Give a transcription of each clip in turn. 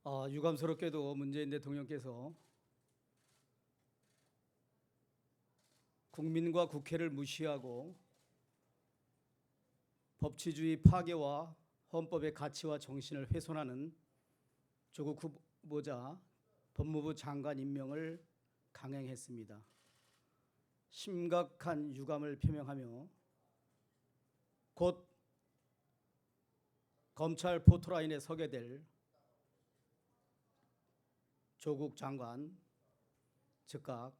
유감스럽게도 문재인 대통령께서 국민과 국회를 무시하고 법치주의 파괴와 헌법의 가치와 정신을 훼손하는 조국 후보자 법무부 장관 임명을 강행했습니다. 심각한 유감을 표명하며 곧 검찰 포토라인에 서게 될 조국 장관 즉각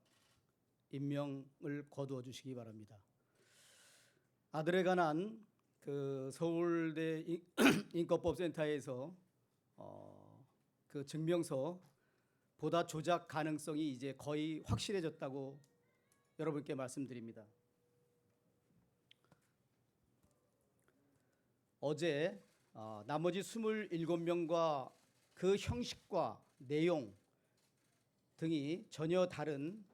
임명을 거두어 주시기 바랍니다. 아들에 관한 서울대 인권법센터에서 그 증명서 보다 조작 가능성이 이제 거의 확실해졌다고 여러분께 말씀드립니다. 어제 나머지 27명과 그 형식과 내용 등이 전혀 다른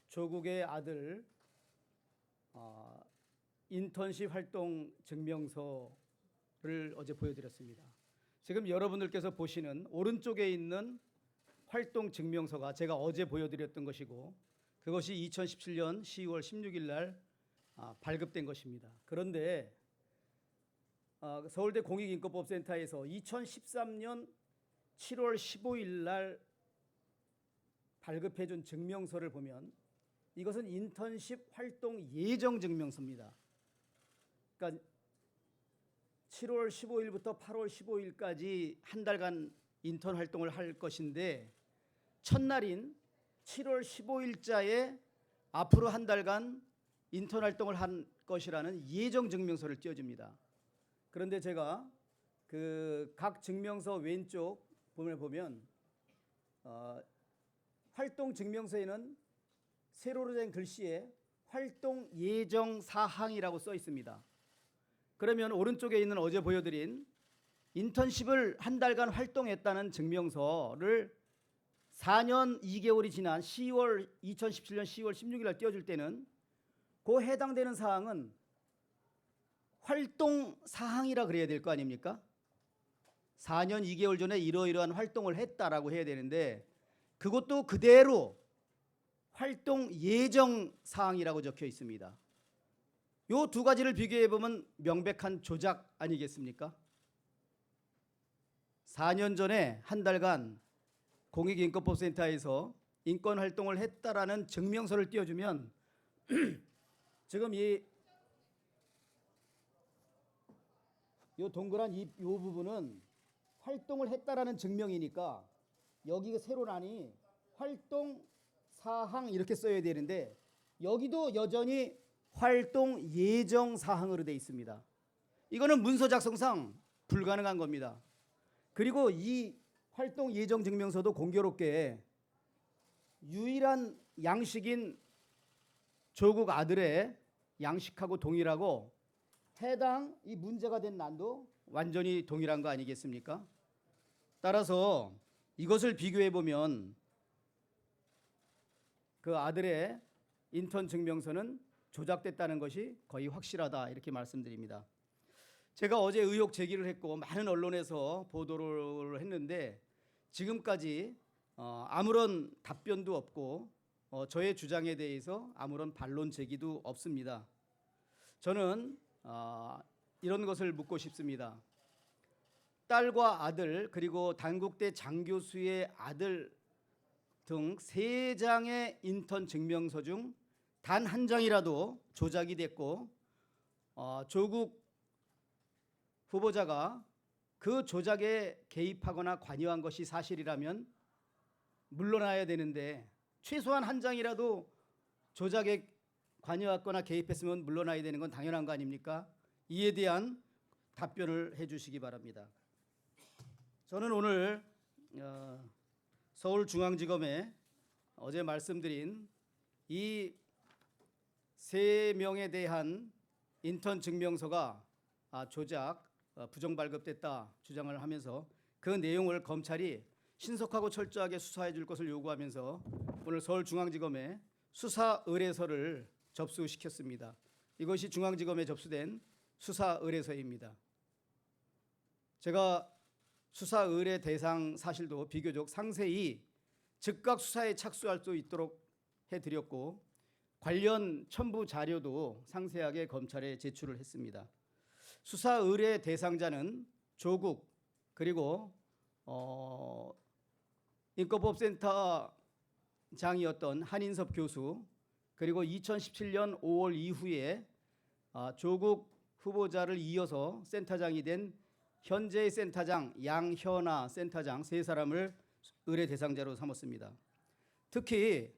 조국의 아들 인턴십 활동 증명서를 어제 보여드렸습니다. 지금 여러분들께서 보시는 오른쪽에 있는 활동 증명서가 제가 어제 보여드렸던 것이고 그것이 2017년 10월 16일 날 발급된 것입니다. 그런데 서울대 공익인권법센터에서 2013년 7월 15일 날 발급해준 증명서를 보면 이것은 인턴십 활동 예정 증명서입니다. 그러니까 7월 15일부터 8월 15일까지 한 달간 인턴 활동을 할 것인데 첫날인 7월 15일자에 앞으로 한 달간 인턴 활동을 한 것이라는 예정 증명서를 띄워줍니다. 그런데 제가 그 각 증명서 왼쪽 부분을 보면 활동 증명서에는 세로로 된 글씨에 활동 예정 사항이라고 써 있습니다. 그러면 오른쪽에 있는 어제 보여드린 인턴십을 한 달간 활동했다는 증명서를 4년 2개월이 지난 2017년 10월 16일 날 띄워줄 때는 그 해당되는 사항은 활동 사항이라 그래야 될 거 아닙니까? 4년 2개월 전에 이러이러한 활동을 했다라고 해야 되는데 그것도 그대로 활동 예정 사항이라고 적혀 있습니다. 이 두 가지를 비교해 보면 명백한 조작 아니겠습니까? 4년 전에 한 달간 공익인권법센터에서 인권 활동을 했다라는 증명서를 띄워주면 지금 이 동그란 이 부분은 활동을 했다라는 증명이니까 여기가 세로란이 활동 사항 이렇게 써야 되는데 여기도 여전히 활동 예정 사항으로 되어 있습니다. 이거는 문서 작성상 불가능한 겁니다. 그리고 이 활동 예정 증명서도 공교롭게 유일한 양식인 조국 아들의 양식하고 동일하고 해당 이 문제가 된 난도 완전히 동일한 거 아니겠습니까? 따라서 이것을 비교해 보면 그 아들의 인턴 증명서는 조작됐다는 것이 거의 확실하다 이렇게 말씀드립니다. 제가 어제 의혹 제기를 했고 많은 언론에서 보도를 했는데 지금까지 아무런 답변도 없고 저의 주장에 대해서 아무런 반론 제기도 없습니다. 저는 이런 것을 묻고 싶습니다. 딸과 아들 그리고 단국대 장 교수의 아들 등 3장의 인턴 증명서 중 단 한 장이라도 조작이 됐고 조국 후보자가 그 조작에 개입하거나 관여한 것이 사실이라면 물러나야 되는데 최소한 한 장이라도 조작에 관여했거나 개입했으면 물러나야 되는 건 당연한 거 아닙니까? 이에 대한 답변을 해 주시기 바랍니다. 저는 오늘 서울중앙지검에 어제 말씀드린 이 3명에 대한 인턴 증명서가 조작, 부정 발급됐다 주장을 하면서 그 내용을 검찰이 신속하고 철저하게 수사해 줄 것을 요구하면서 오늘 서울중앙지검에 수사 의뢰서를 접수시켰습니다. 이것이 중앙지검에 접수된 수사 의뢰서입니다. 제가 수사 의뢰 대상 사실도 비교적 상세히 즉각 수사에 착수할 수 있도록 해드렸고 관련 첨부 자료도 상세하게 검찰에 제출을 했습니다. 수사 의뢰 대상자는 조국 그리고 인권법센터장이었던 한인섭 교수 그리고 2017년 5월 이후에 조국 후보자를 이어서 센터장이 된 현재의 센터장 양현아 센터장 세 사람을 의뢰 대상자로 삼았습니다. 특히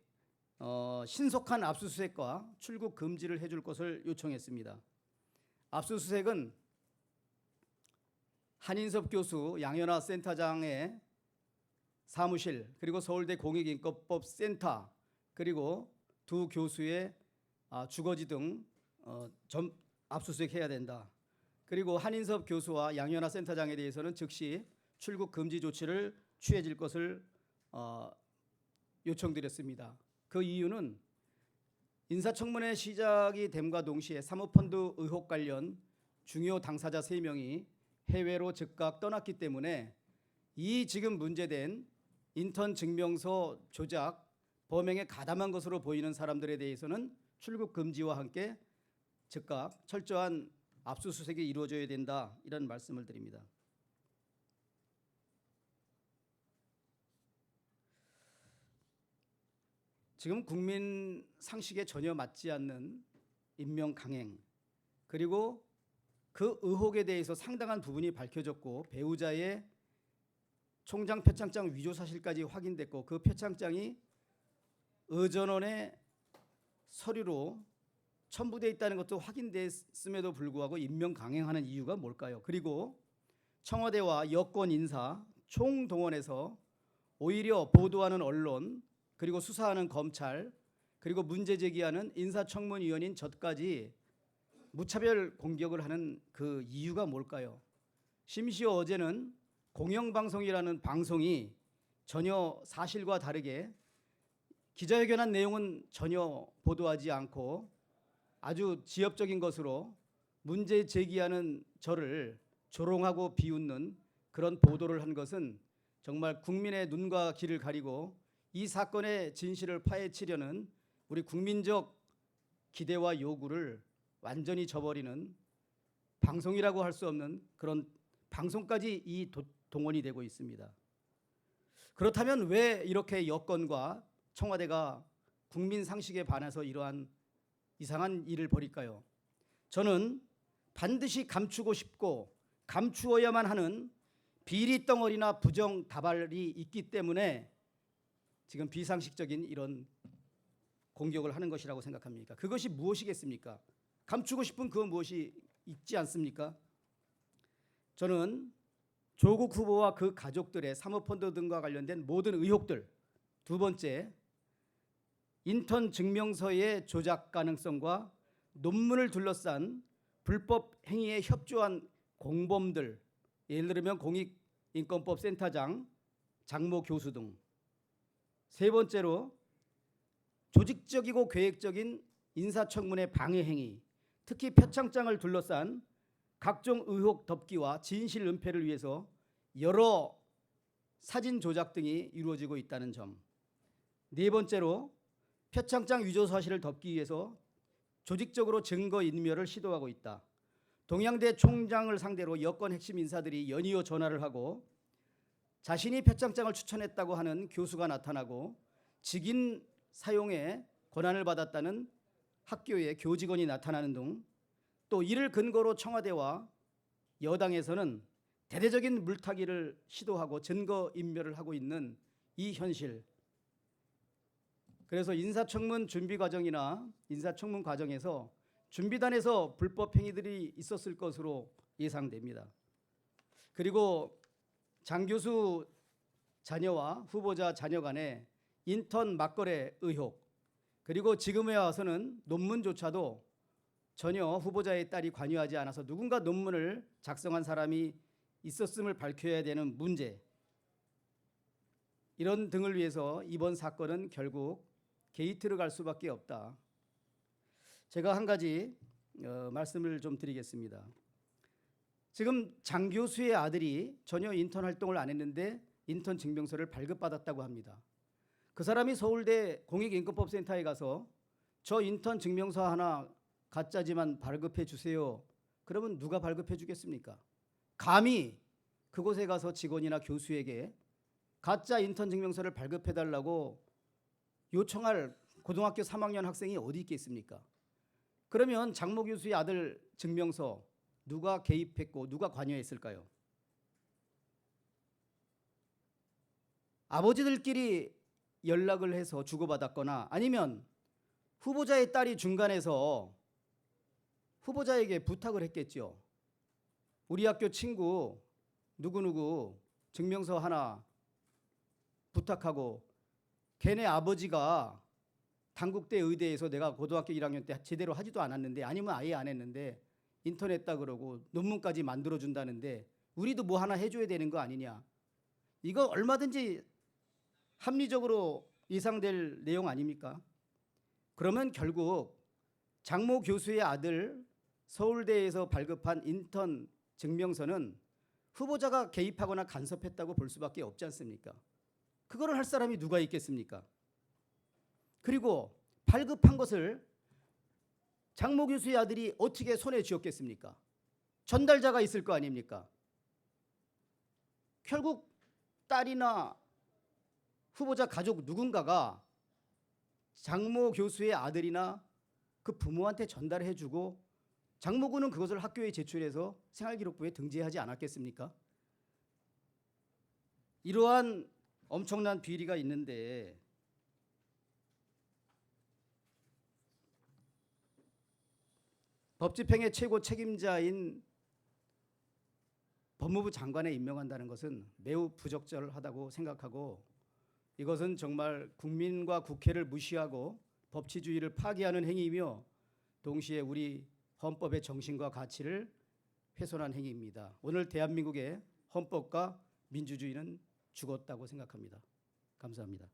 신속한 압수수색과 출국 금지를 해줄 것을 요청했습니다. 압수수색은 한인섭 교수, 양현아 센터장의 사무실 그리고 서울대 공익인권법센터 그리고 두 교수의 주거지 등 압수수색해야 된다. 그리고 한인섭 교수와 양현아 센터장에 대해서는 즉시 출국 금지 조치를 취해질 것을 요청드렸습니다. 그 이유는 인사청문회 시작이 됨과 동시에 사모펀드 의혹 관련 중요 당사자 3명이 해외로 즉각 떠났기 때문에 이 지금 문제된 인턴 증명서 조작 범행에 가담한 것으로 보이는 사람들에 대해서는 출국 금지와 함께 즉각 철저한 압수수색이 이루어져야 된다 이런 말씀을 드립니다. 지금 국민 상식에 전혀 맞지 않는 임명 강행 그리고 그 의혹에 대해서 상당한 부분이 밝혀졌고 배우자의 총장 표창장 위조 사실까지 확인됐고 그 표창장이 의전원의 서류로 첨부되어 있다는 것도 확인됐음에도 불구하고 임명 강행하는 이유가 뭘까요? 그리고 청와대와 여권 인사 총동원해서 오히려 보도하는 언론 그리고 수사하는 검찰 그리고 문제 제기하는 인사청문위원인 저까지 무차별 공격을 하는 그 이유가 뭘까요? 심지어 어제는 공영방송이라는 방송이 전혀 사실과 다르게 기자회견한 내용은 전혀 보도하지 않고 아주 지엽적인 것으로 문제 제기하는 저를 조롱하고 비웃는 그런 보도를 한 것은 정말 국민의 눈과 귀를 가리고 이 사건의 진실을 파헤치려는 우리 국민적 기대와 요구를 완전히 저버리는 방송이라고 할 수 없는 그런 방송까지 이 동원이 되고 있습니다. 그렇다면 왜 이렇게 여권과 청와대가 국민 상식에 반해서 이러한 이상한 일을 벌일까요? 저는 반드시 감추고 싶고 감추어야만 하는 비리 덩어리나 부정 다발이 있기 때문에 지금 비상식적인 이런 공격을 하는 것이라고 생각합니까? 그것이 무엇이겠습니까? 감추고 싶은 그 무엇이 있지 않습니까? 저는 조국 후보와 그 가족들의 사모펀드 등과 관련된 모든 의혹들, 두 번째, 인턴 증명서의 조작 가능성과 논문을 둘러싼 불법 행위에 협조한 공범들, 예를 들면 공익인권법센터장, 장모 교수 등. 세 번째로 조직적이고 계획적인 인사청문회 방해 행위, 특히 표창장을 둘러싼 각종 의혹 덮기와 진실 은폐를 위해서 여러 사진 조작 등이 이루어지고 있다는 점. 네 번째로 표창장 위조 사실을 덮기 위해서 조직적으로 증거 인멸을 시도하고 있다. 동양대 총장을 상대로 여권 핵심 인사들이 연이어 전화를 하고 자신이 표창장을 추천했다고 하는 교수가 나타나고 직인 사용에 권한을 받았다는 학교의 교직원이 나타나는 등 또 이를 근거로 청와대와 여당에서는 대대적인 물타기를 시도하고 증거 인멸을 하고 있는 이 현실. 그래서 인사청문 준비 과정이나 인사청문 과정에서 준비단에서 불법 행위들이 있었을 것으로 예상됩니다. 그리고 장 교수 자녀와 후보자 자녀 간의 인턴 맞거래 의혹, 그리고 지금에 와서는 논문조차도 전혀 후보자의 딸이 관여하지 않아서 누군가 논문을 작성한 사람이 있었음을 밝혀야 되는 문제, 이런 등을 위해서 이번 사건은 결국 게이트를 갈 수밖에 없다. 제가 한 가지 말씀을 좀 드리겠습니다. 지금 장 교수의 아들이 전혀 인턴 활동을 안 했는데 인턴 증명서를 발급받았다고 합니다. 그 사람이 서울대 공익인권법센터에 가서 저 인턴 증명서 하나 가짜지만 발급해 주세요. 그러면 누가 발급해 주겠습니까? 감히 그곳에 가서 직원이나 교수에게 가짜 인턴 증명서를 발급해 달라고 요청할 고등학교 3학년 학생이 어디 있겠습니까? 그러면 장모 교수의 아들 증명서 누가 개입했고 누가 관여했을까요? 아버지들끼리 연락을 해서 주고받았거나 아니면 후보자의 딸이 중간에서 후보자에게 부탁을 했겠죠. 우리 학교 친구 누구누구 증명서 하나 부탁하고 걔네 아버지가 단국대 의대에서 내가 고등학교 1학년 때 제대로 하지도 않았는데 아니면 아예 안 했는데 인턴 했다 그러고 논문까지 만들어준다는데 우리도 뭐 하나 해줘야 되는 거 아니냐. 이거 얼마든지 합리적으로 예상될 내용 아닙니까? 그러면 결국 장모 교수의 아들 서울대에서 발급한 인턴 증명서는 후보자가 개입하거나 간섭했다고 볼 수밖에 없지 않습니까? 그거를 할 사람이 누가 있겠습니까? 그리고 발급한 것을 장모 교수의 아들이 어떻게 손에 쥐었겠습니까? 전달자가 있을 거 아닙니까? 결국 딸이나 후보자 가족 누군가가 장모 교수의 아들이나 그 부모한테 전달해주고 장모군은 그것을 학교에 제출해서 생활기록부에 등재하지 않았겠습니까? 이러한 엄청난 비리가 있는데 법집행의 최고 책임자인 법무부 장관에 임명한다는 것은 매우 부적절하다고 생각하고 이것은 정말 국민과 국회를 무시하고 법치주의를 파괴하는 행위이며 동시에 우리 헌법의 정신과 가치를 훼손한 행위입니다. 오늘 대한민국의 헌법과 민주주의는 죽었다고 생각합니다. 감사합니다.